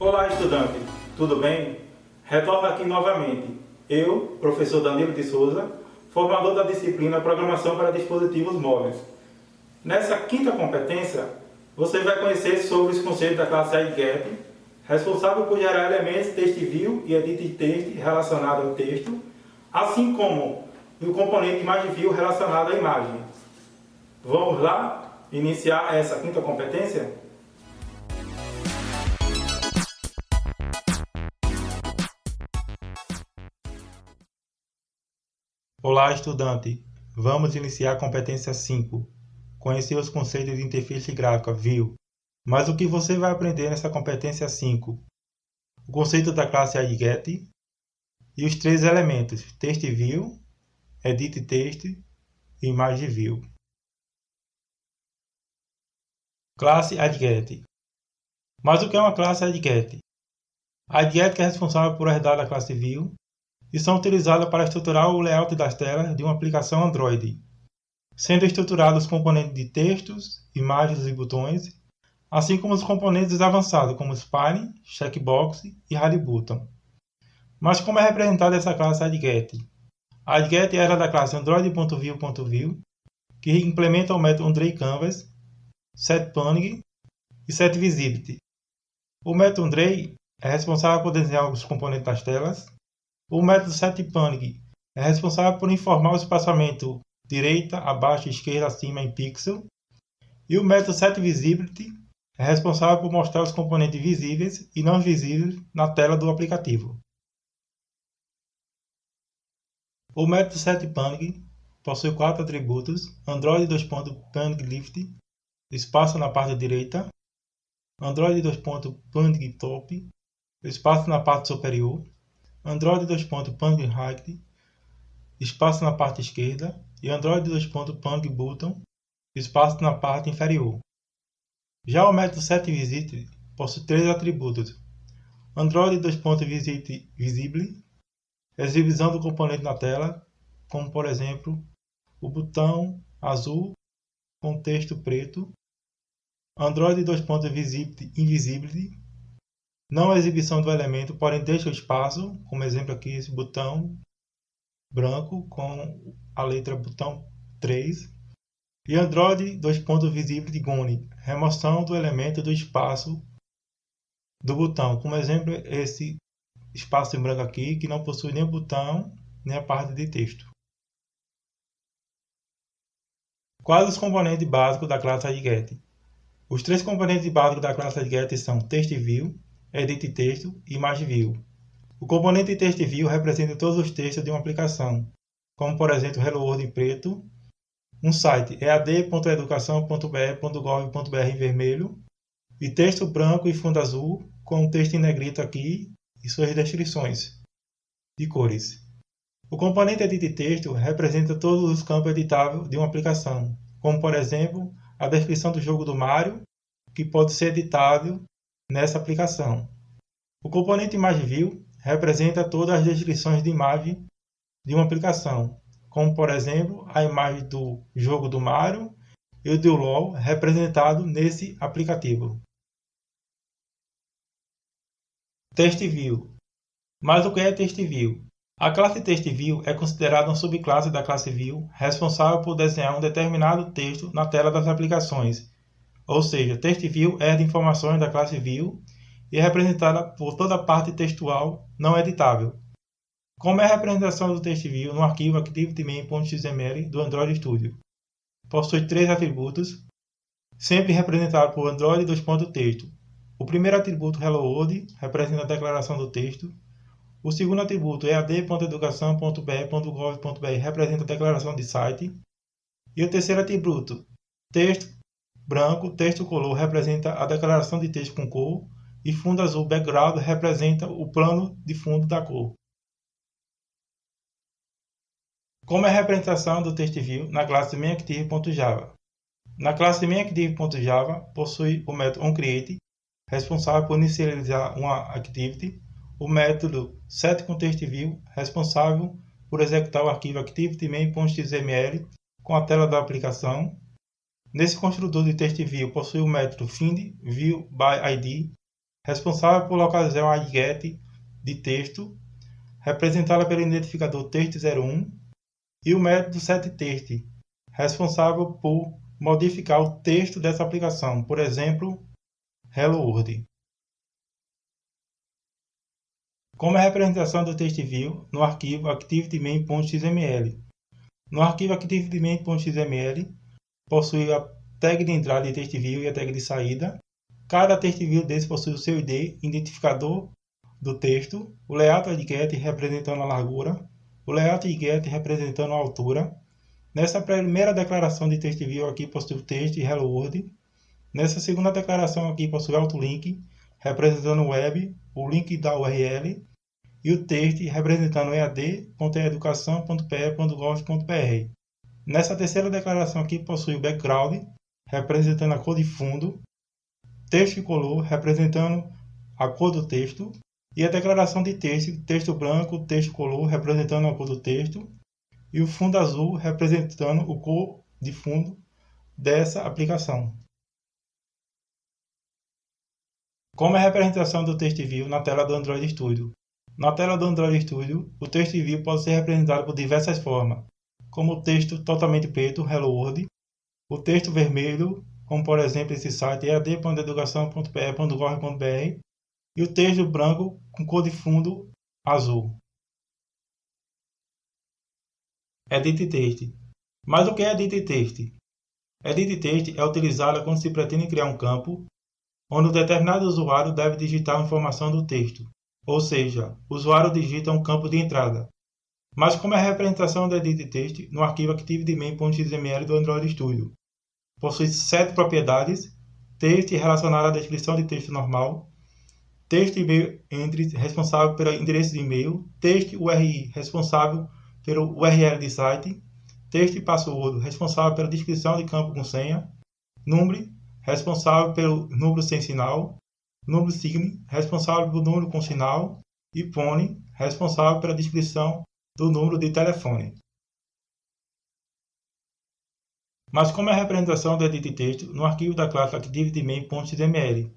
Olá, estudante, tudo bem? Retorno aqui novamente. Eu, professor Danilo de Souza, formador da disciplina Programação para Dispositivos Móveis. Nessa quinta competência, você vai conhecer sobre os conceitos da classe IGET, responsável por gerar elementos TextView e EditText relacionados ao texto, assim como o componente ImageView relacionado à imagem. Vamos lá iniciar essa quinta competência? Olá, estudante! Vamos iniciar a competência 5. Conhecer os conceitos de interface gráfica, View. Mas o que você vai aprender nessa competência 5? O conceito da classe IGET e os três elementos TextView, EditText e ImageView. Classe IGET. Mas o que é uma classe IGET? A IGET é responsável por herdar da classe View e são utilizadas para estruturar o layout das telas de uma aplicação Android, sendo estruturados os componentes de textos, imagens e botões, assim como os componentes avançados como Spine, Checkbox e Hide Button. Mas como é representada essa classe IGET? A IGET era da classe Android.View.View, que implementa o método OnDrayCanvas, setPanning e setVisibility. O método OnDray é responsável por desenhar os componentes das telas. O método setPanning é responsável por informar o espaçamento direita, abaixo, esquerda, acima em pixel. E o método setVisibility é responsável por mostrar os componentes visíveis e não visíveis na tela do aplicativo. O método setPanning possui 4 atributos: Android2.PanningLift, espaço na parte direita, Android2.PanningTop, espaço na parte superior, Android2.PanningHeight, espaço na parte esquerda, e Android2.PanningButton, espaço na parte inferior. Já o método setVisibility possui 3 atributos: Android2.Visible, exibição do componente na tela, como por exemplo o botão azul com texto preto, Android2.Invisibility, não exibição do elemento, porém deixa o espaço, como exemplo aqui esse botão branco com a letra botão 3, e Android2.Visibility Gone, remoção do elemento do espaço do botão, como exemplo esse espaço em branco aqui que não possui nem o botão nem a parte de texto. Quais os componentes básicos da classe IGET? Os 3 componentes básicos da classe IGET são TextView, EditText e ImageView. O componente TextView representa todos os textos de uma aplicação, como por exemplo Hello World em preto, um site ead.educação.br.gov.br em vermelho e texto branco e fundo azul com o texto em negrito aqui e suas descrições de cores. O componente EditText representa todos os campos editáveis de uma aplicação, como por exemplo a descrição do jogo do Mario, que pode ser editável nessa aplicação. O componente ImageView representa todas as descrições de imagem de uma aplicação, como por exemplo a imagem do jogo do Mario e o do LoL representado nesse aplicativo. TextView. Mas o que é TextView? A classe TextView é considerada uma subclasse da classe View responsável por desenhar um determinado texto na tela das aplicações. Ou seja, TextView herda informações da classe View e é representada por toda a parte textual não editável. Como é a representação do TextView no arquivo ActivityMain.xml do Android Studio? Possui 3 atributos, sempre representado por Android2.Texto. O primeiro atributo Hello World representa a declaração do texto. O segundo atributo ead.educação.br.gov.br representa a declaração de site. E o terceiro atributo, texto branco, texto color, representa a declaração de texto com cor. E fundo azul background representa o plano de fundo da cor. Como é a representação do TextView na classe MainActive.java? Na classe MainActive.java possui o método onCreate, responsável por inicializar uma activity, o método setContextView, responsável por executar o arquivo ActivityMain.xml com a tela da aplicação. Nesse construtor de TextView possui o método FindViewById, responsável por localizar uma adget de texto, representada pelo identificador text01, e o método setText, responsável por modificar o texto dessa aplicação, por exemplo, Hello World. Como a representação do TextView no arquivo ActivityMain.xml. No arquivo ActivityMain.xml, possui a tag de entrada de TextView e a tag de saída. Cada TextView desse possui o seu ID, identificador do texto, o layout adget representando a largura, o layout get representando a altura. Nessa primeira declaração de TextView aqui possui o texto e Hello World. Nessa segunda declaração aqui possui o autolink, representando o web, o link da URL, e o texto representando ead.educação.pe.gov.br. Nessa terceira declaração aqui possui o background, representando a cor de fundo, texto incolor, representando a cor do texto, e a declaração de texto, texto branco, texto color, representando a cor do texto, e o fundo azul, representando o cor de fundo dessa aplicação. Como é a representação do TextView na tela do Android Studio? Na tela do Android Studio, o TextView pode ser representado por diversas formas, como o texto totalmente preto, Hello World, o texto vermelho, como por exemplo esse site ead.educação.pe.gov.br, e o texto branco com cor de fundo azul. Edit Text. Mas o que é Edit Text? Edit Text é utilizado quando se pretende criar um campo onde um determinado usuário deve digitar a informação do texto, ou seja, o usuário digita um campo de entrada. Mas como é a representação do Edit Text no arquivo ActivityMain.xml do Android Studio? Possui 7 propriedades: texto relacionado à descrição de texto normal, texto e-mail entry responsável pelo endereço de e-mail, texto URI responsável pelo URL de site, texto e password responsável pela descrição de campo com senha, número responsável pelo número sem sinal, número sign responsável pelo número com sinal e phone responsável pela descrição do número de telefone. Mas como é a representação do edit texto no arquivo da classe ActivityMain.xml?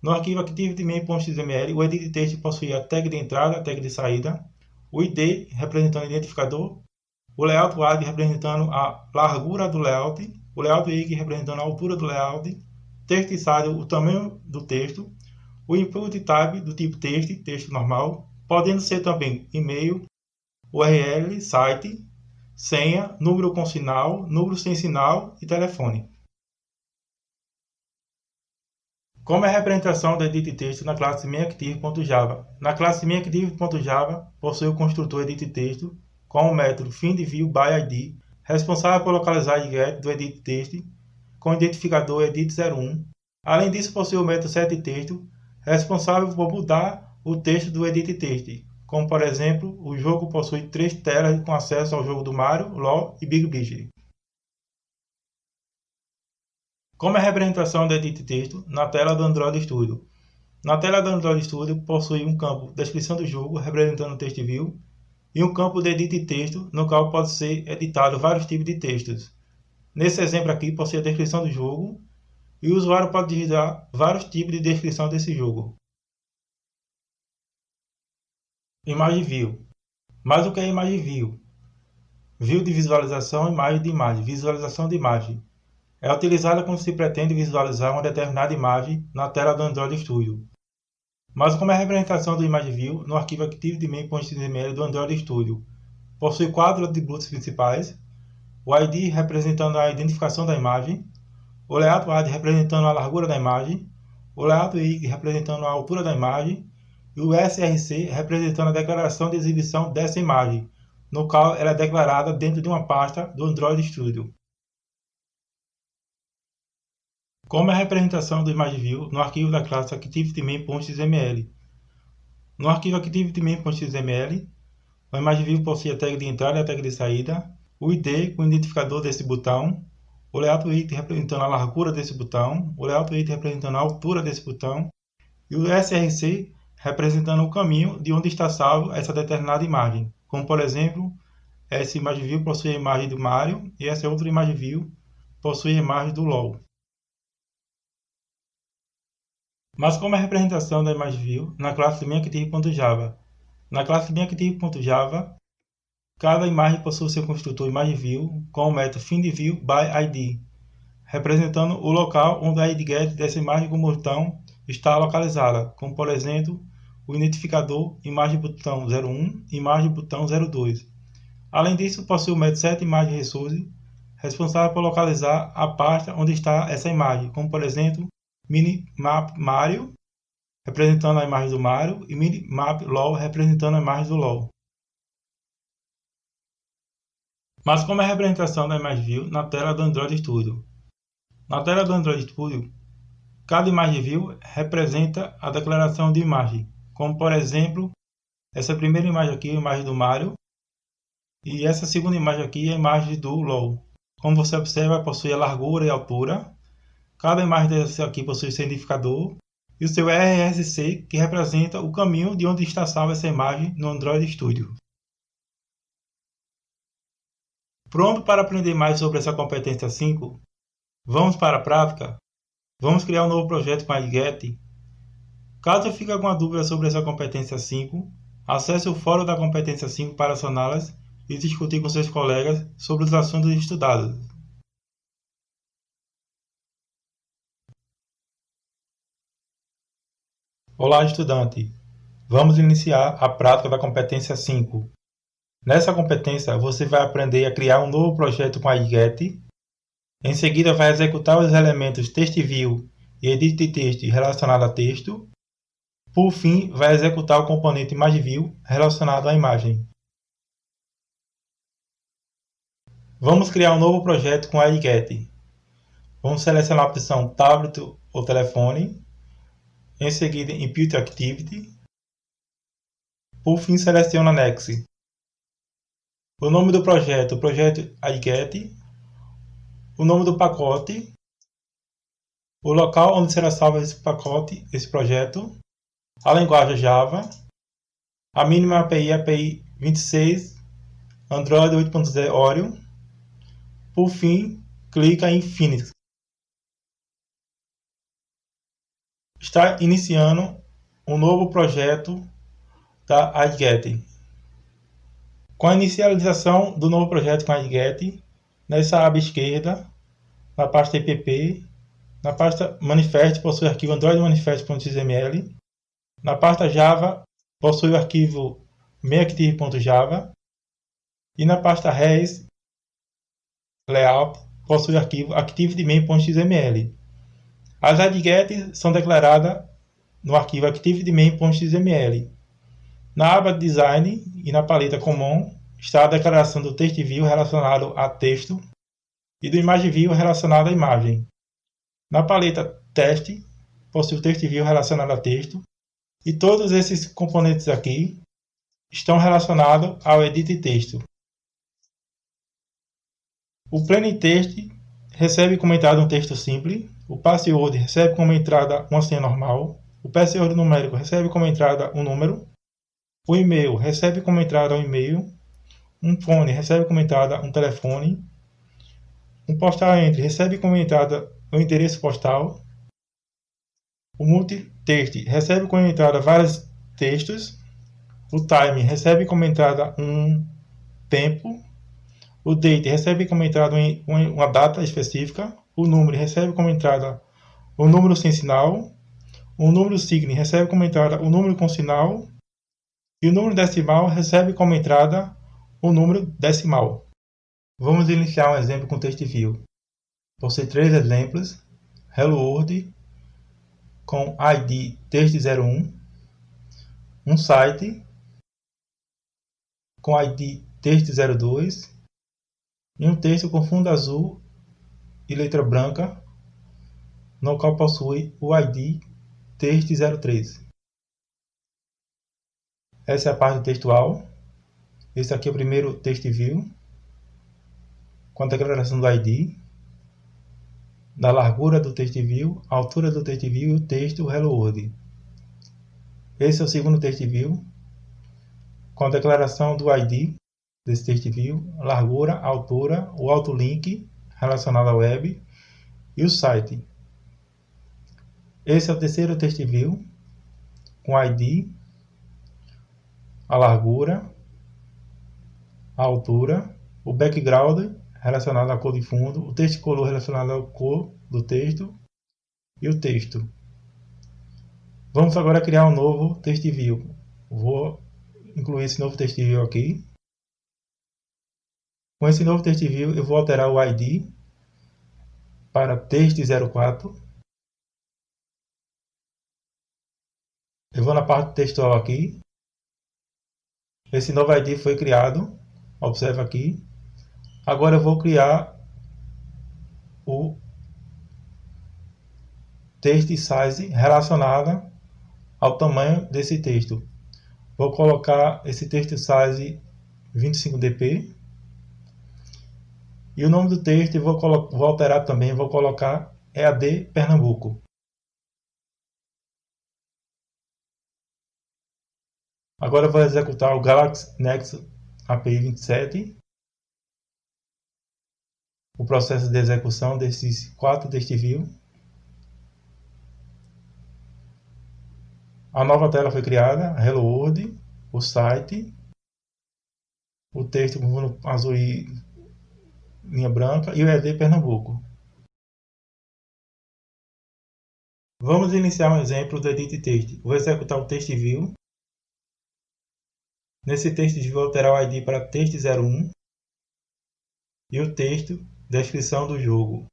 No arquivo ActivityMain.xml, o edit texto possui a tag de entrada, a tag de saída, o ID representando o identificador, o layout wide representando a largura do layout, o layout ig representando a altura do layout, texto inside o tamanho do texto, o input type do tipo texto, texto normal, podendo ser também e-mail, URL, site, senha, número com sinal, número sem sinal e telefone. Como é a representação do edit texto na classe MainActive.java? Na classe MainActive.java possui o construtor edit texto com o método findViewById, responsável por localizar a get do edit text com o identificador edit01. Além disso, possui o método setText, responsável por mudar o texto do edit text, como por exemplo, o jogo possui 3 telas com acesso ao jogo do Mario, LoL e Big Blitz. Como é a representação do edit texto na tela do Android Studio? Na tela do Android Studio possui um campo descrição do jogo representando o TextView e um campo de edit texto no qual pode ser editado vários tipos de textos. Nesse exemplo aqui possui a descrição do jogo e o usuário pode digitar vários tipos de descrição desse jogo. Imagem View. Mas o que é Imagem View? View de visualização, imagem de imagem, visualização de imagem. É utilizada quando se pretende visualizar uma determinada imagem na tela do Android Studio. Mas como é a representação do Image View no arquivo ActivityMain.xml do Android Studio? Possui 4 atributos principais: o ID representando a identificação da imagem, o layout wide representando a largura da imagem, o layout ig representando a altura da imagem e o src representando a declaração de exibição dessa imagem, no qual ela é declarada dentro de uma pasta do Android Studio. Como é a representação do Image View no arquivo da classe ActivityMain.xml? No arquivo ActivityMain.xml, o Image View possui a tag de entrada e a tag de saída, o ID com o identificador desse botão, o layout width representando a largura desse botão, o layout width representando a altura desse botão e o src representando o caminho de onde está salvo essa determinada imagem. Como por exemplo, essa Image View possui a imagem do Mario e essa outra Image View possui a imagem do LoL. Mas como é a representação da imagem view na classe mainActive.java? Na classe mainActive.java, cada imagem possui seu construtor ImageView com o método findViewById, representando o local onde a idget dessa imagem com botão está localizada, como por exemplo o identificador imagem botão 01 e imagem botão 02. Além disso, possui o método setImageResource, responsável por localizar a pasta onde está essa imagem, como por exemplo minimapMario, representando a imagem do Mario, e minimapLol, representando a imagem do LOL. Mas como é a representação da imagem view na tela do Android Studio? Na tela do Android Studio, cada imagem view representa a declaração de imagem, como por exemplo, essa primeira imagem aqui é a imagem do Mario, e essa segunda imagem aqui é a imagem do LOL. Como você observa, possui a largura e a altura. Cada imagem dessa aqui possui seu identificador e o seu RSC, que representa o caminho de onde está salva essa imagem no Android Studio. Pronto para aprender mais sobre essa competência 5? Vamos para a prática? Vamos criar um novo projeto com a idget? Caso fique alguma dúvida sobre essa competência 5, acesse o fórum da competência 5 para saná-las e discutir com seus colegas sobre os assuntos estudados. Olá, estudante! Vamos iniciar a prática da competência 5. Nessa competência, você vai aprender a criar um novo projeto com a idget. Em seguida, vai executar os elementos TextView e EditText relacionado a texto. Por fim, vai executar o componente ImageView relacionado à imagem. Vamos criar um novo projeto com a idget. Vamos selecionar a opção Tablet ou Telefone. Em seguida, Impute Activity. Por fim, seleciona Next. O nome do projeto, o projeto idget. O nome do pacote. O local onde será salvo esse pacote, esse projeto. A linguagem Java. A mínima API, API 26, Android 8.0 Oreo. Por fim, clica em Finish. Está iniciando um novo projeto da idget. Com a inicialização do novo projeto com a idget, nessa aba esquerda, na pasta EPP, na pasta Manifest possui o arquivo Android Manifest.xml, na pasta Java possui o arquivo mainActive.java e na pasta Res Layout possui o arquivo ActiveDemain.xml. As idgets são declaradas no arquivo ActiveDemain.xml. Na aba Design e na paleta Common está a declaração do TextView relacionado a texto e do ImageView relacionado à imagem. Na paleta Teste possui o TextView relacionado a texto e todos esses componentes aqui estão relacionados ao EditText. O PlainText recebe como entrada um texto simples, o Password recebe como entrada uma senha normal, o password numérico recebe como entrada um número, o e-mail recebe como entrada um e-mail, um fone recebe como entrada um telefone, um postal entry recebe como entrada um endereço postal, o multitext recebe como entrada vários textos, o time recebe como entrada um tempo, o date recebe como entrada uma data específica, o número recebe como entrada o número sem sinal, o número sign recebe como entrada o número com sinal e o número decimal recebe como entrada o número decimal. Vamos iniciar um exemplo com TextView. Possui 3 exemplos: Hello World com ID text01, um site com ID text02 e um texto com fundo azul e letra branca, no qual possui o ID text03. Essa é a parte textual. Esse aqui é o primeiro TextView, com a declaração do ID, da largura do TextView, a altura do TextView e o texto Hello World. Esse é o segundo TextView, com a declaração do ID desse TextView, largura, altura, o autolink relacionado à web e o site. Esse é o terceiro text view, com ID, a largura, a altura, o background relacionado à cor de fundo, o text color relacionado à cor do texto e o texto. Vamos agora criar um novo text view. Vou incluir esse novo text view aqui. Com esse novo text view eu vou alterar o ID para text04. Eu vou na parte textual aqui. Esse novo ID foi criado. Observe aqui. Agora eu vou criar o text size relacionado ao tamanho desse texto. Vou colocar esse text size 25dp. E o nome do texto vou alterar também. Vou colocar EAD Pernambuco. Agora eu vou executar o Galaxy Nexus API 27. O processo de execução desses 4 text views. A nova tela foi criada, Hello World, o site, o texto com fundo azul e linha branca e o EAD Pernambuco. Vamos iniciar um exemplo do Edit Text. Vou executar o text view. Nesse text view vou alterar o ID para text01 e o texto, descrição do jogo.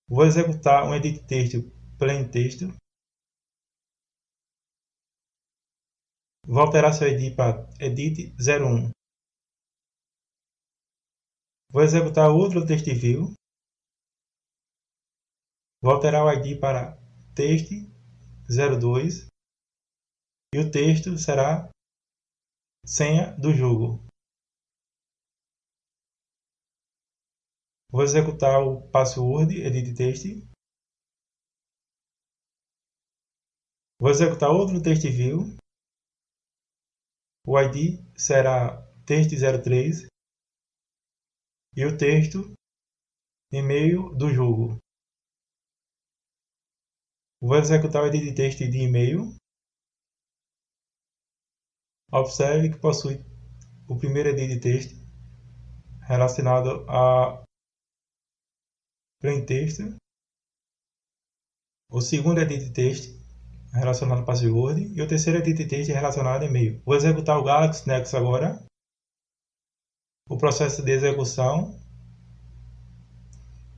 Vou executar um Edit Text Plain Text. Vou alterar seu ID para edit01. Vou executar outro text view. Vou alterar o ID para text02 e o texto será senha do jogo. Vou executar o password edit text. Vou executar outro text view. O ID será text03 e o texto e-mail do jogo. Vou executar o edit text de e-mail. Observe que possui o primeiro edit text relacionado a plain text, o segundo edit text relacionado ao password e o terceiro edit text relacionado a e-mail. Vou executar o Galaxy Nexus agora. O processo de execução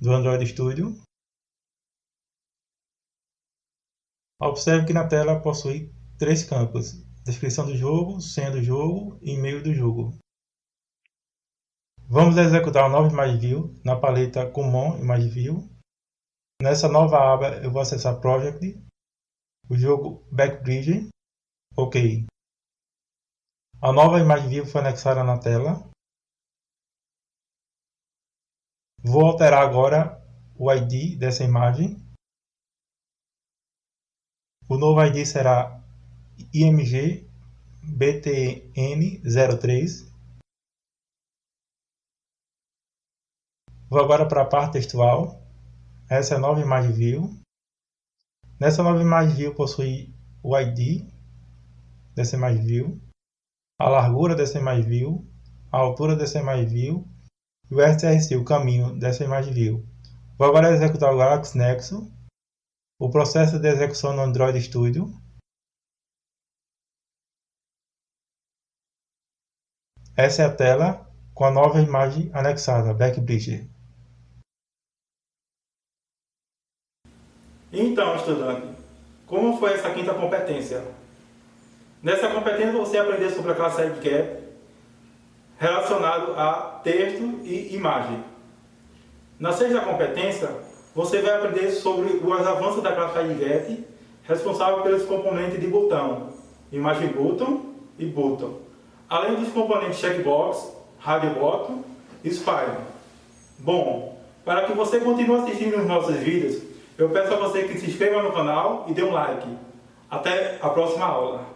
do Android Studio. Observe que na tela possui 3 campos: descrição do jogo, senha do jogo e e-mail do jogo. Vamos executar o novo Image View na paleta Common Image View. Nessa nova aba eu vou acessar Project, o jogo Backbridge. OK. A nova Image View foi anexada na tela. Vou alterar agora o ID dessa imagem. O novo ID será IMG BTN03. Vou agora para a parte textual. Essa é a nova Image View. Nessa nova Image View possui o ID dessa Image View, a largura dessa Image View, a altura dessa Image View e o SRC, o caminho dessa Image View. Vou agora executar o Galaxy Nexus, o processo de execução no Android Studio. Essa é a tela com a nova imagem anexada, Backbridge. Então, estudante, como foi essa quinta competência? Nessa competência você aprendeu sobre a classe Headcap relacionado a texto e imagem. Na sexta competência, você vai aprender sobre os avanços da classe Headget, responsável pelos componentes de botão, Image Button e Button, além dos componentes Checkbox, Radio Button e Spire. Bom, para que você continue assistindo os nossos vídeos, eu peço a você que se inscreva no canal e dê um like. Até a próxima aula.